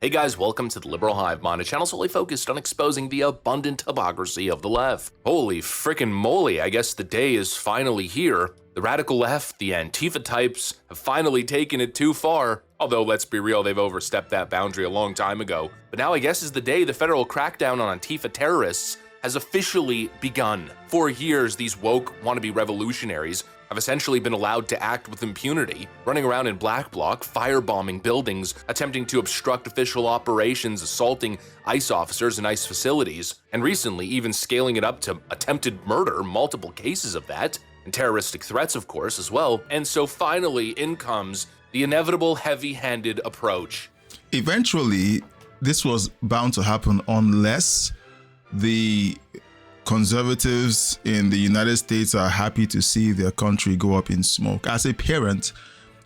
Hey guys, welcome to the Liberal Hive Mind, a channel solely focused on exposing the abundant hypocrisy of the left. Holy frickin' moly, I guess the day is finally here. The radical left, the Antifa types, have finally taken it too far. Although, let's be real, they've overstepped that boundary a long time ago. But now I guess is the day the federal crackdown on Antifa terrorists has officially begun. For years, these woke wannabe revolutionaries have essentially been allowed to act with impunity, running around in black bloc, firebombing buildings, attempting to obstruct official operations, assaulting ICE officers in ICE facilities, and recently even scaling it up to attempted murder, multiple cases of that, and terroristic threats, of course, as well. And so finally, in comes the inevitable heavy-handed approach. Eventually, this was bound to happen unless the conservatives in the United States are happy to see their country go up in smoke. As a parent,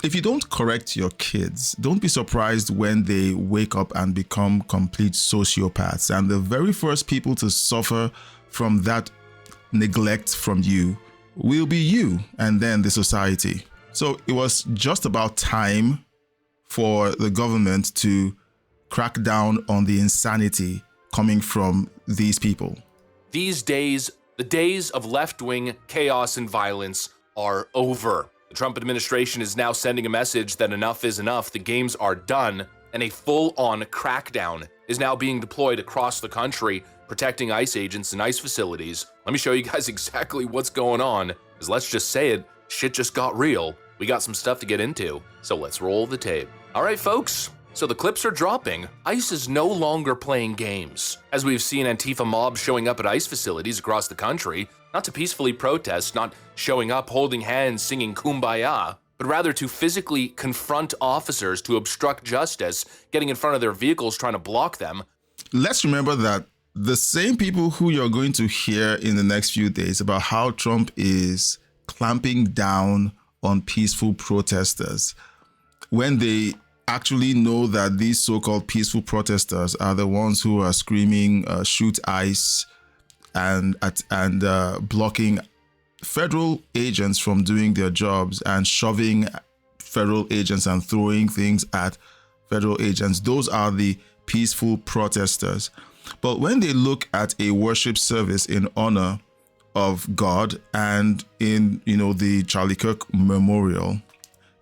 if you don't correct your kids, don't be surprised when they wake up and become complete sociopaths. And the very first people to suffer from that neglect from you will be you and then the society. So it was just about time for the government to crack down on the insanity coming from these people. These days, the days of left-wing chaos and violence are over. The Trump administration is now sending a message that enough is enough, the games are done, and a full-on crackdown is now being deployed across the country, protecting ICE agents and ICE facilities. Let me show you guys exactly what's going on, because let's just say it, shit just got real. We got some stuff to get into, so let's roll the tape. All right, folks. So the clips are dropping. ICE is no longer playing games. As we've seen Antifa mobs showing up at ICE facilities across the country, not to peacefully protest, not showing up holding hands singing Kumbaya, but rather to physically confront officers, to obstruct justice, getting in front of their vehicles trying to block them. Let's remember that the same people who you're going to hear in the next few days about how Trump is clamping down on peaceful protesters, when they actually know that these so-called peaceful protesters are the ones who are screaming shoot ICE and blocking federal agents from doing their jobs and shoving federal agents and throwing things at federal agents. Those are the peaceful protesters. But when they look at a worship service in honor of God and in, the Charlie Kirk Memorial,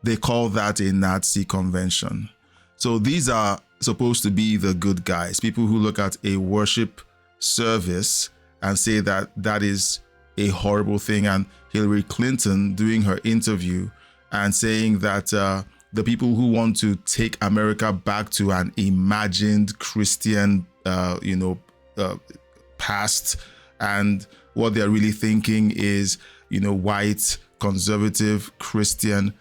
they call that a Nazi convention. So these are supposed to be the good guys, people who look at a worship service and say that that is a horrible thing. And Hillary Clinton doing her interview and saying that the people who want to take America back to an imagined Christian, past, and what they're really thinking is, white, conservative, Christian.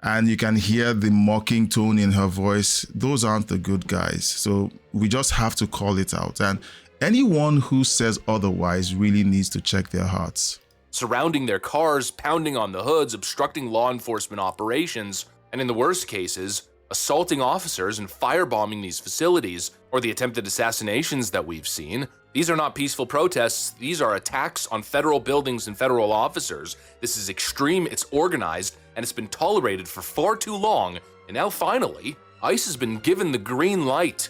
And you can hear the mocking tone in her voice. Those aren't the good guys. So we just have to call it out. And anyone who says otherwise really needs to check their hearts. Surrounding their cars, pounding on the hoods, obstructing law enforcement operations, and in the worst cases, assaulting officers and firebombing these facilities, or the attempted assassinations that we've seen. These are not peaceful protests, these are attacks on federal buildings and federal officers. This is extreme, it's organized, and it's been tolerated for far too long, and now finally, ICE has been given the green light.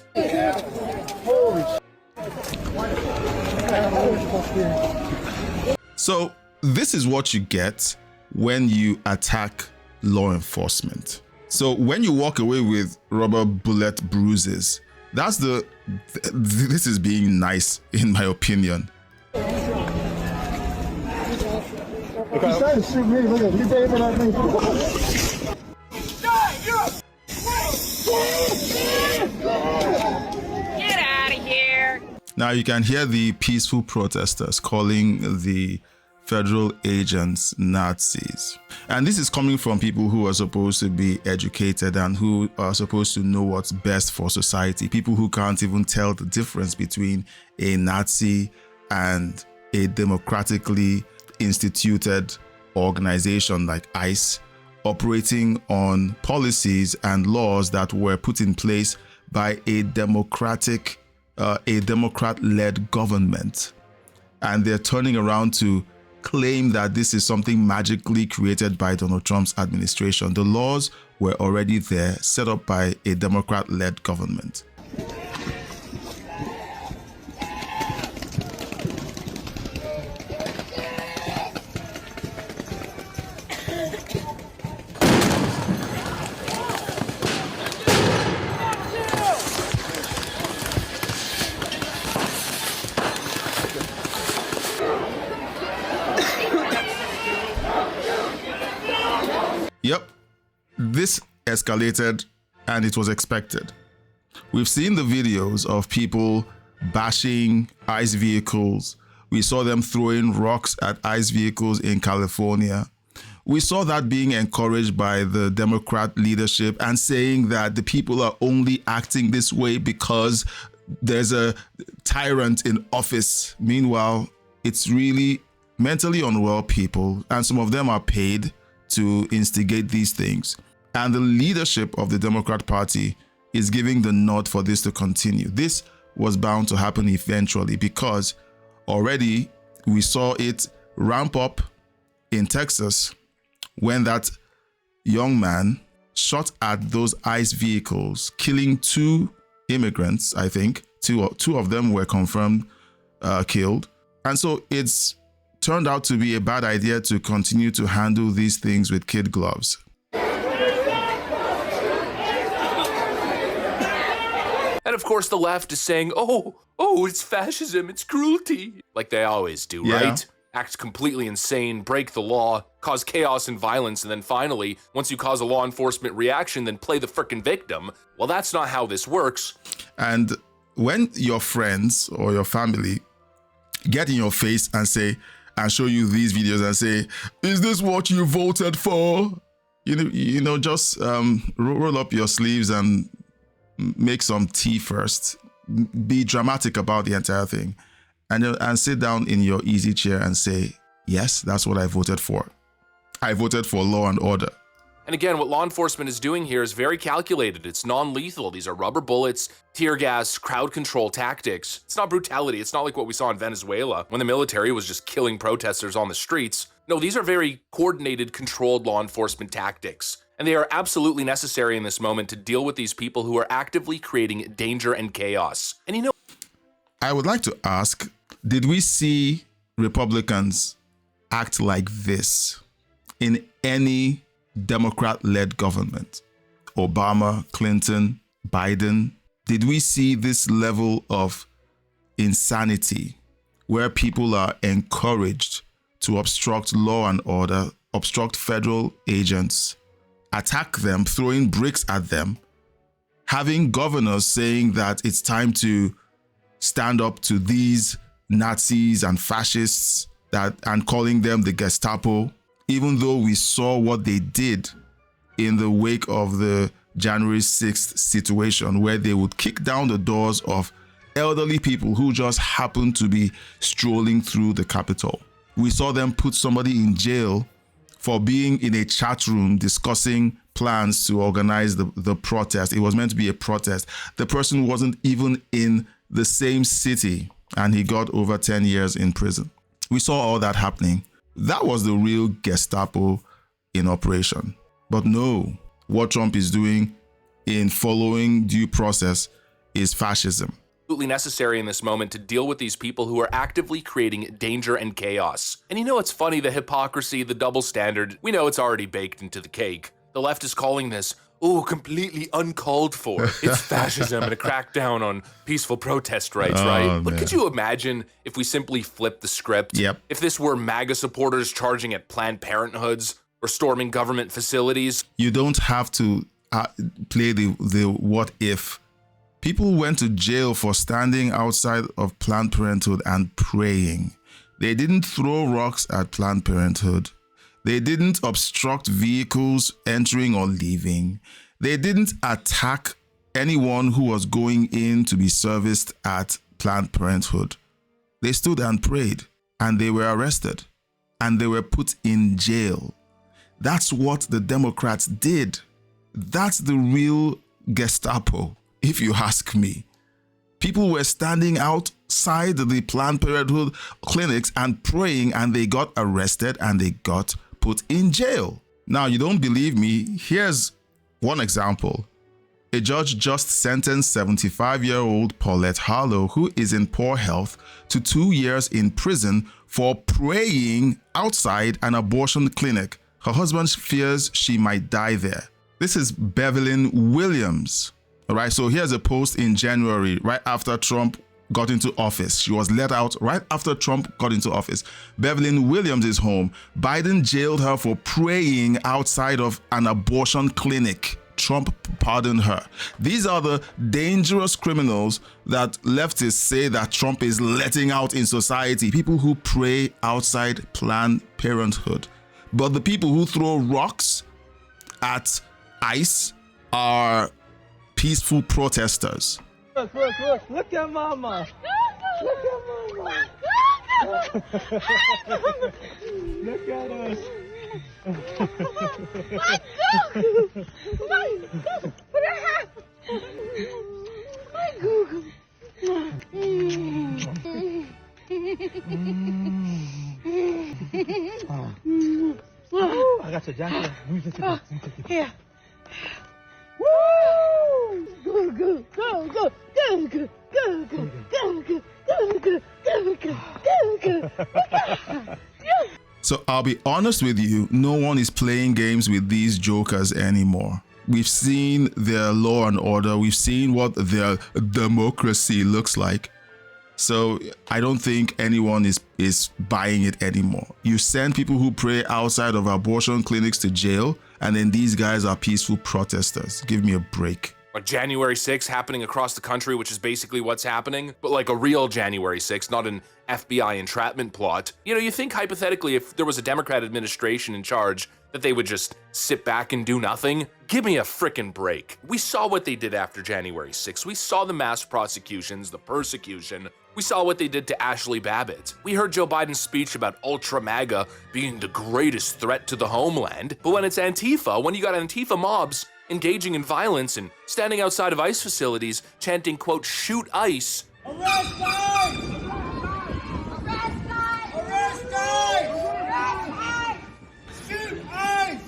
So this is what you get when you attack law enforcement. So when you walk away with rubber bullet bruises, this is being nice, in my opinion. He's trying to shoot me. Look at, he's aiming at me. Get out of here. Now you can hear the peaceful protesters calling the federal agents Nazis. And this is coming from people who are supposed to be educated and who are supposed to know what's best for society. People who can't even tell the difference between a Nazi and a democratically instituted organization like ICE, operating on policies and laws that were put in place by a Democrat-led government. And they're turning around to claim that this is something magically created by Donald Trump's administration. The laws were already there, set up by a Democrat-led government. escalated, and it was expected. We've seen the videos of people bashing ICE vehicles. We saw them throwing rocks at ICE vehicles in California. We saw that being encouraged by the Democrat leadership and saying that the people are only acting this way because there's a tyrant in office. Meanwhile, it's really mentally unwell people, and some of them are paid to instigate these things. And the leadership of the Democrat Party is giving the nod for this to continue. This was bound to happen eventually because already we saw it ramp up in Texas when that young man shot at those ICE vehicles, killing 2 immigrants, I think. Two of them were confirmed killed. And so it's turned out to be a bad idea to continue to handle these things with kid gloves. And of course, the left is saying, oh, it's fascism, it's cruelty. Like they always do, Yeah. right? Act completely insane, break the law, cause chaos and violence, and then finally, once you cause a law enforcement reaction, then play the frickin' victim. Well, that's not how this works. And when your friends or your family get in your face and say, and show you these videos and say, is this what you voted for? Just roll up your sleeves and make some tea first. Be dramatic about the entire thing. And sit down in your easy chair and say, yes, that's what I voted for. I voted for law and order. And again, what law enforcement is doing here is very calculated. It's non-lethal. These are rubber bullets, tear gas, crowd control tactics. It's not brutality. It's not like what we saw in Venezuela when the military was just killing protesters on the streets. No, these are very coordinated, controlled law enforcement tactics. And they are absolutely necessary in this moment to deal with these people who are actively creating danger and chaos. And I would like to ask, did we see Republicans act like this in any Democrat-led government? Obama, Clinton, Biden. Did we see this level of insanity where people are encouraged to obstruct law and order, obstruct federal agents, attack them, throwing bricks at them, having governors saying that it's time to stand up to these Nazis and fascists and calling them the Gestapo, even though we saw what they did in the wake of the January 6th situation, where they would kick down the doors of elderly people who just happened to be strolling through the Capitol. We saw them put somebody in jail for being in a chat room discussing plans to organize the protest. It was meant to be a protest. The person wasn't even in the same city, and he got over 10 years in prison. We saw all that happening. That was the real Gestapo in operation. But no, what Trump is doing in following due process is fascism. Absolutely necessary in this moment to deal with these people who are actively creating danger and chaos. And it's funny, the hypocrisy, the double standard, we know it's already baked into the cake. The left is calling this, completely uncalled for. It's fascism and a crackdown on peaceful protest rights, right? But could you imagine if we simply flipped the script? Yep. If this were MAGA supporters charging at Planned Parenthoods or storming government facilities? You don't have to play the what if. People went to jail for standing outside of Planned Parenthood and praying. They didn't throw rocks at Planned Parenthood. They didn't obstruct vehicles entering or leaving. They didn't attack anyone who was going in to be serviced at Planned Parenthood. They stood and prayed, and they were arrested, and they were put in jail. That's what the Democrats did. That's the real Gestapo, if you ask me. People were standing outside the Planned Parenthood clinics and praying, and they got arrested and they got put in jail. Now, you don't believe me? Here's one example. A judge just sentenced 75-year-old Paulette Harlow, who is in poor health, to 2 years in prison for praying outside an abortion clinic. Her husband fears she might die there. This is Bevelyn Williams. All right, so here's a post in January, right after Trump got into office. She was let out right after Trump got into office. Bevelyn Williams is home. Biden jailed her for praying outside of an abortion clinic. Trump pardon her? These are the dangerous criminals that leftists say that Trump is letting out in society. People who pray outside Planned Parenthood. But the people who throw rocks at ICE are peaceful protesters. Look at mama. Look at mama. Look at us. I got your jacket. Let me just Here. Woo! Go, go, go, go, go, go, go, go, go, go, go, go, go, go, go, go. So I'll be honest with you, no one is playing games with these jokers anymore. We've seen their law and order. We've seen what their democracy looks like. So I don't think anyone is buying it anymore. You send people who pray outside of abortion clinics to jail, and then these guys are peaceful protesters. Give me a break. Like January 6th happening across the country, which is basically what's happening, but like a real January 6th, not an FBI entrapment plot. You know, you think hypothetically if there was a Democrat administration in charge that they would just sit back and do nothing? Give me a frickin' break. We saw what they did after January 6th. We saw the mass prosecutions, the persecution. We saw what they did to Ashley Babbitt. We heard Joe Biden's speech about Ultra MAGA being the greatest threat to the homeland. But when it's Antifa, when you got Antifa mobs engaging in violence and standing outside of ICE facilities chanting, quote, shoot ICE. Arrest ICE! Arrest ICE! Arrest ICE! Shoot ICE!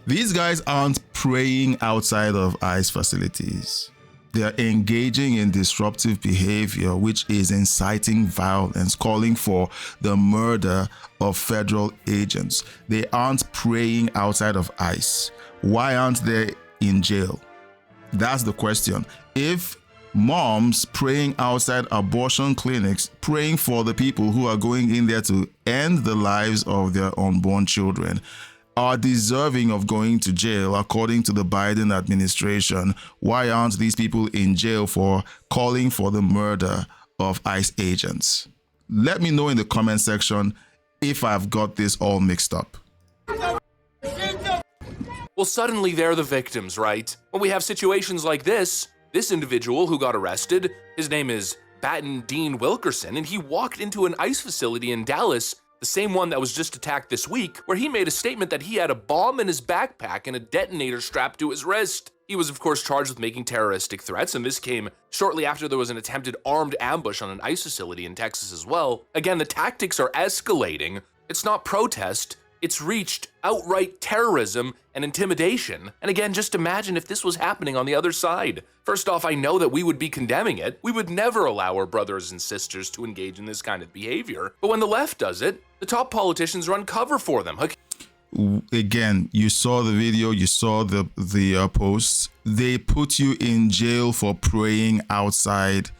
These guys aren't praying outside of ICE facilities. They are engaging in disruptive behavior, which is inciting violence, calling for the murder of federal agents. They aren't praying outside of ICE. Why aren't they in jail? That's the question. If moms praying outside abortion clinics, praying for the people who are going in there to end the lives of their unborn children, are deserving of going to jail according to the Biden administration, why aren't these people in jail for calling for the murder of ICE agents? Let me know in the comment section if I've got this all mixed up. Well, suddenly they're the victims, right? When we have situations like this individual who got arrested, his name is Baton Dean Wilkerson, and he walked into an ICE facility in Dallas, the same one that was just attacked this week, where he made a statement that he had a bomb in his backpack and a detonator strapped to his wrist. He was, of course, charged with making terroristic threats, and this came shortly after there was an attempted armed ambush on an ICE facility in Texas as well. Again, the tactics are escalating. It's not protest. It's reached outright terrorism and intimidation. And again, just imagine if this was happening on the other side. First off, I know that we would be condemning it. We would never allow our brothers and sisters to engage in this kind of behavior. But when the left does it, the top politicians run cover for them. Again, you saw the video, you saw the posts. They put you in jail for praying outside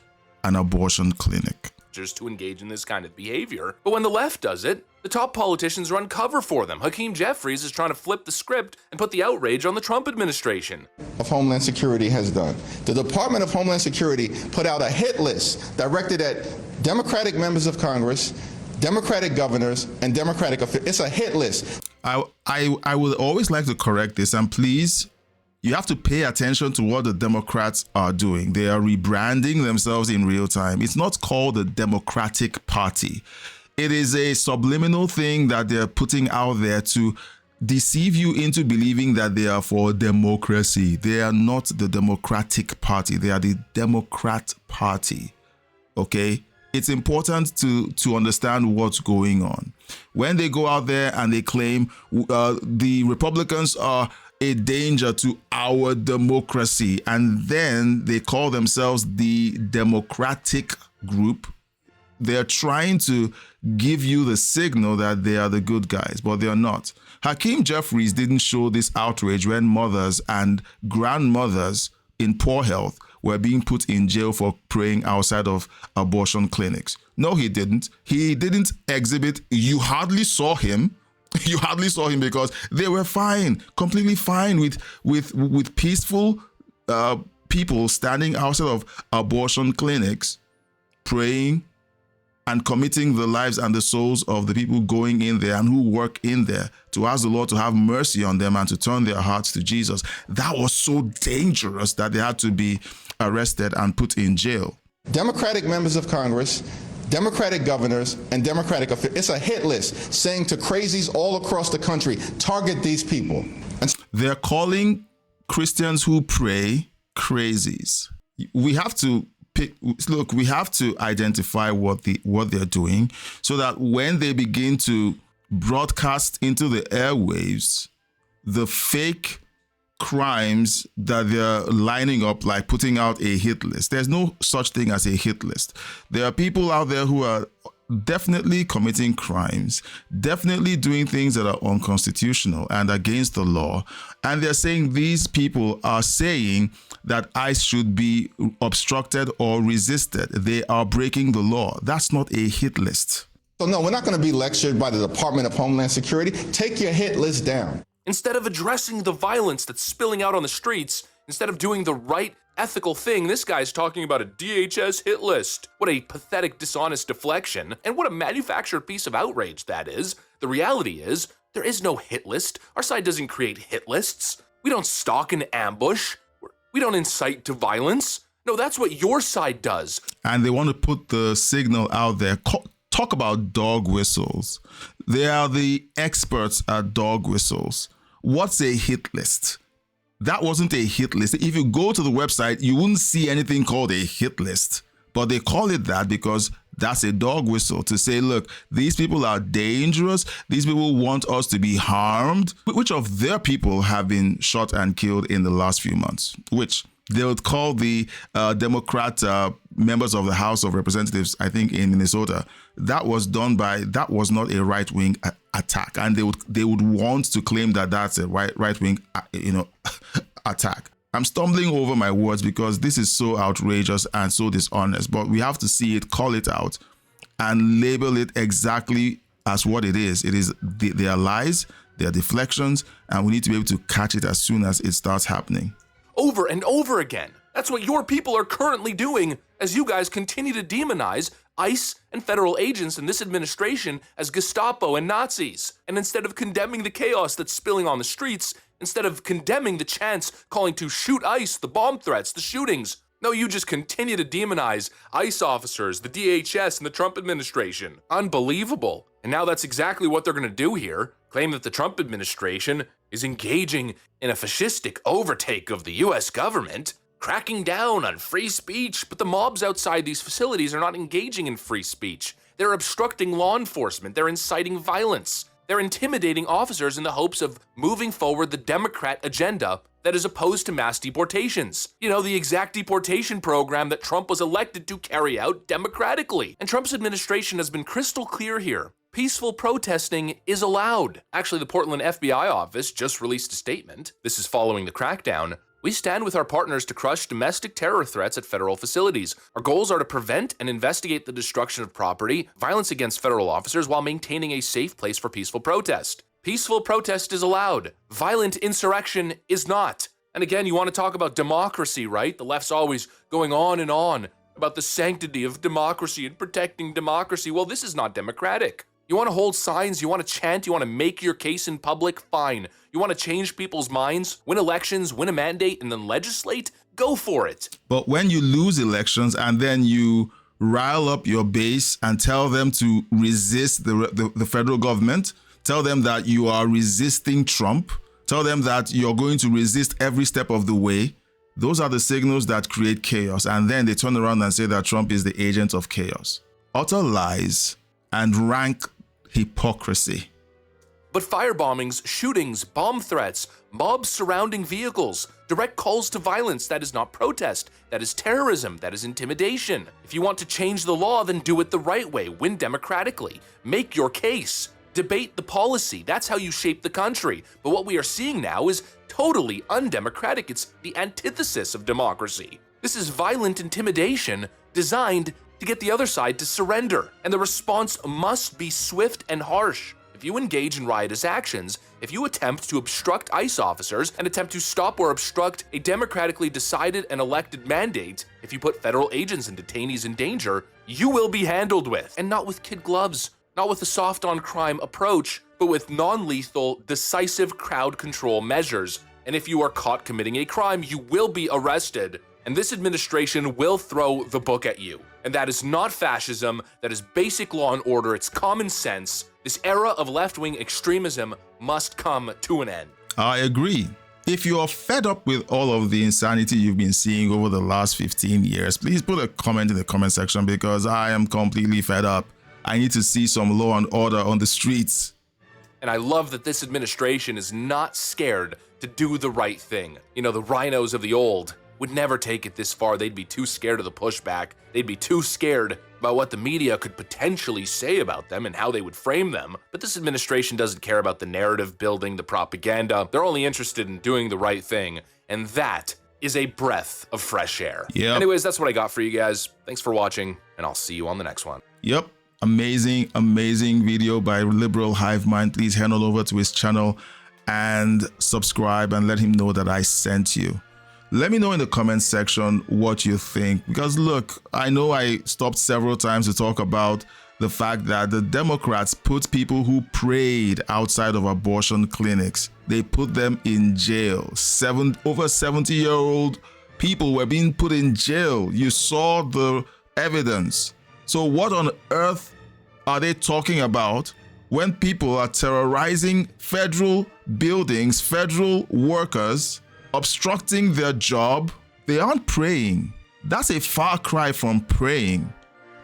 an abortion clinic. To engage in this kind of behavior. But when the left does it, the top politicians run cover for them. Hakeem Jeffries is trying to flip the script and put the outrage on the Trump administration. Of Homeland Security has done. The Department of Homeland Security put out a hit list directed at Democratic members of Congress, Democratic governors, and Democratic officials. It's a hit list. I would always like to correct this, and please, you have to pay attention to what the Democrats are doing. They are rebranding themselves in real time. It's not called the Democratic Party. It is a subliminal thing that they're putting out there to deceive you into believing that they are for democracy. They are not the Democratic Party. They are the Democrat Party. Okay? It's important to understand what's going on. When they go out there and they claim the Republicans are a danger to our democracy, and then they call themselves the Democratic group, they're trying to give you the signal that they are the good guys, but they're not. Hakeem Jeffries didn't show this outrage when mothers and grandmothers in poor health were being put in jail for praying outside of abortion clinics. No, he didn't. He didn't exhibit. You hardly saw him You hardly saw him because they were fine, completely fine with peaceful people standing outside of abortion clinics, praying and committing the lives and the souls of the people going in there and who work in there to ask the Lord to have mercy on them and to turn their hearts to Jesus. That was so dangerous that they had to be arrested and put in jail. Democratic members of Congress, Democratic governors, and Democratic officials. It's a hit list saying to crazies all across the country, target these people. They're calling Christians who pray crazies. We have to we have to identify what they're doing so that when they begin to broadcast into the airwaves the fake crimes that they're lining up, like putting out a hit list. There's no such thing as a hit list. There are people out there who are definitely committing crimes, definitely doing things that are unconstitutional and against the law. And they're saying these people are saying that ICE should be obstructed or resisted. They are breaking the law. That's not a hit list. So no, we're not going to be lectured by the Department of Homeland Security. Take your hit list down. Instead of addressing the violence that's spilling out on the streets, instead of doing the right ethical thing, this guy's talking about a DHS hit list. What a pathetic, dishonest deflection, and what a manufactured piece of outrage that is. The reality is, there is no hit list. Our side doesn't create hit lists. We don't stalk and ambush. We don't incite to violence. No, that's what your side does. And they want to put the signal out there. Talk about dog whistles. They are the experts at dog whistles. What's a hit list? That wasn't a hit list. If you go to the website, you wouldn't see anything called a hit list. But they call it that because that's a dog whistle to say, look, these people are dangerous. These people want us to be harmed. Which of their people have been shot and killed in the last few months? Which they would call the Democrat members of the House of Representatives, I think in Minnesota. That was not a right-wing attack. And they would want to claim that that's a right-wing, attack. I'm stumbling over my words because this is so outrageous and so dishonest, but we have to see it, call it out, and label it exactly as what it is. It is their lies, their deflections, and we need to be able to catch it as soon as it starts happening. Over and over again. That's what your people are currently doing as you guys continue to demonize ICE and federal agents in this administration as Gestapo and Nazis. And instead of condemning the chaos that's spilling on the streets, instead of condemning the chants calling to shoot ICE, the bomb threats, the shootings, no, you just continue to demonize ICE officers, the DHS, and the Trump administration. Unbelievable. And now that's exactly what they're going to do here. Claim that the Trump administration is engaging in a fascistic overtake of the US government, cracking down on free speech, but the mobs outside these facilities are not engaging in free speech. They're obstructing law enforcement. They're inciting violence. They're intimidating officers in the hopes of moving forward the Democrat agenda that is opposed to mass deportations. You know, the exact deportation program that Trump was elected to carry out democratically. And Trump's administration has been crystal clear here. Peaceful protesting is allowed. Actually, the Portland FBI office just released a statement. This is following the crackdown. We stand with our partners to crush domestic terror threats at federal facilities. Our goals are to prevent and investigate the destruction of property, violence against federal officers, while maintaining a safe place for peaceful protest. Peaceful protest is allowed. Violent insurrection is not. And again, you want to talk about democracy, right? The left's always going on and on about the sanctity of democracy and protecting democracy. Well, this is not democratic. You want to hold signs, you want to chant, you want to make your case in public, fine. You want to change people's minds, win elections, win a mandate, and then legislate? Go for it. But when you lose elections and then you rile up your base and tell them to resist the federal government, tell them that you are resisting Trump, tell them that you're going to resist every step of the way, those are the signals that create chaos. And then they turn around and say that Trump is the agent of chaos. Utter lies and rank hypocrisy. But firebombings, shootings, bomb threats, mobs surrounding vehicles, direct calls to violence, that is not protest, that is terrorism, that is intimidation. If you want to change the law, then do it the right way, win democratically, make your case, debate the policy, that's how you shape the country. But what we are seeing now is totally undemocratic. It's the antithesis of democracy. This is violent intimidation designed to get the other side to surrender, and the response must be swift and harsh. If If you engage in riotous actions, if you attempt to obstruct ICE officers and attempt to stop or obstruct a democratically decided and elected mandate, if you put federal agents and detainees in danger, you will be handled with, and not with kid gloves, not with a soft-on-crime approach, but with non-lethal, decisive crowd control measures. And if you are caught committing a crime, you will be arrested, and this administration will throw the book at you. And that is not fascism, that is basic law and order, it's common sense. This era of left-wing extremism must come to an end. I agree. If you are fed up with all of the insanity you've been seeing over the last 15 years, please put a comment in the comment section, because I am completely fed up. I need to see some law and order on the streets. And I love that this administration is not scared to do the right thing. You know, the rhinos of the old would never take it this far. They'd be too scared of the pushback. They'd be too scared about what the media could potentially say about them and how they would frame them. But this administration doesn't care about the narrative building, the propaganda. They're only interested in doing the right thing, and that is a breath of fresh air. Yep. Anyways, that's what I got for you guys. Thanks for watching, and I'll see you on the next one. Yep. Amazing, amazing video by Liberal Hive Mind. Please head on over to his channel and subscribe and let him know that I sent you. Let me know in the comment section what you think, because look, I know I stopped several times to talk about the fact that the Democrats put people who prayed outside of abortion clinics, they put them in jail. Over 70-year-old people were being put in jail. You saw the evidence. So what on earth are they talking about when people are terrorizing federal buildings, federal workers, obstructing their job? They aren't praying. That's a far cry from praying.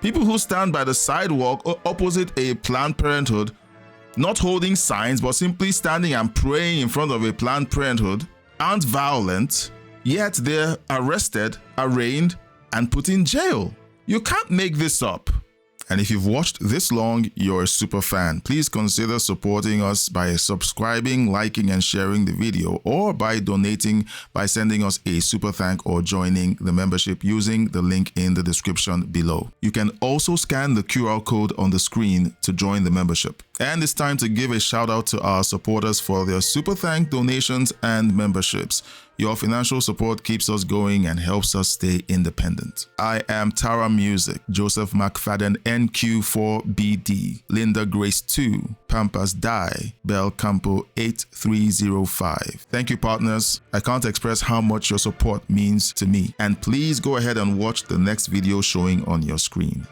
People who stand by the sidewalk opposite a Planned Parenthood, not holding signs, but simply standing and praying in front of a Planned Parenthood, aren't violent, yet they're arrested, arraigned, and put in jail. You can't make this up. And if you've watched this long, you're a super fan. Please consider supporting us by subscribing, liking, and sharing the video, or by donating by sending us a super thank or joining the membership using the link in the description below. You can also scan the QR code on the screen to join the membership. And it's time to give a shout out to our supporters for their super thank donations and memberships. Your financial support keeps us going and helps us stay independent. I am Tara Music, Joseph McFadden NQ4BD, Linda Grace 2, Pampas Die, Bel Campo 8305. Thank you, partners. I can't express how much your support means to me. And please go ahead and watch the next video showing on your screen.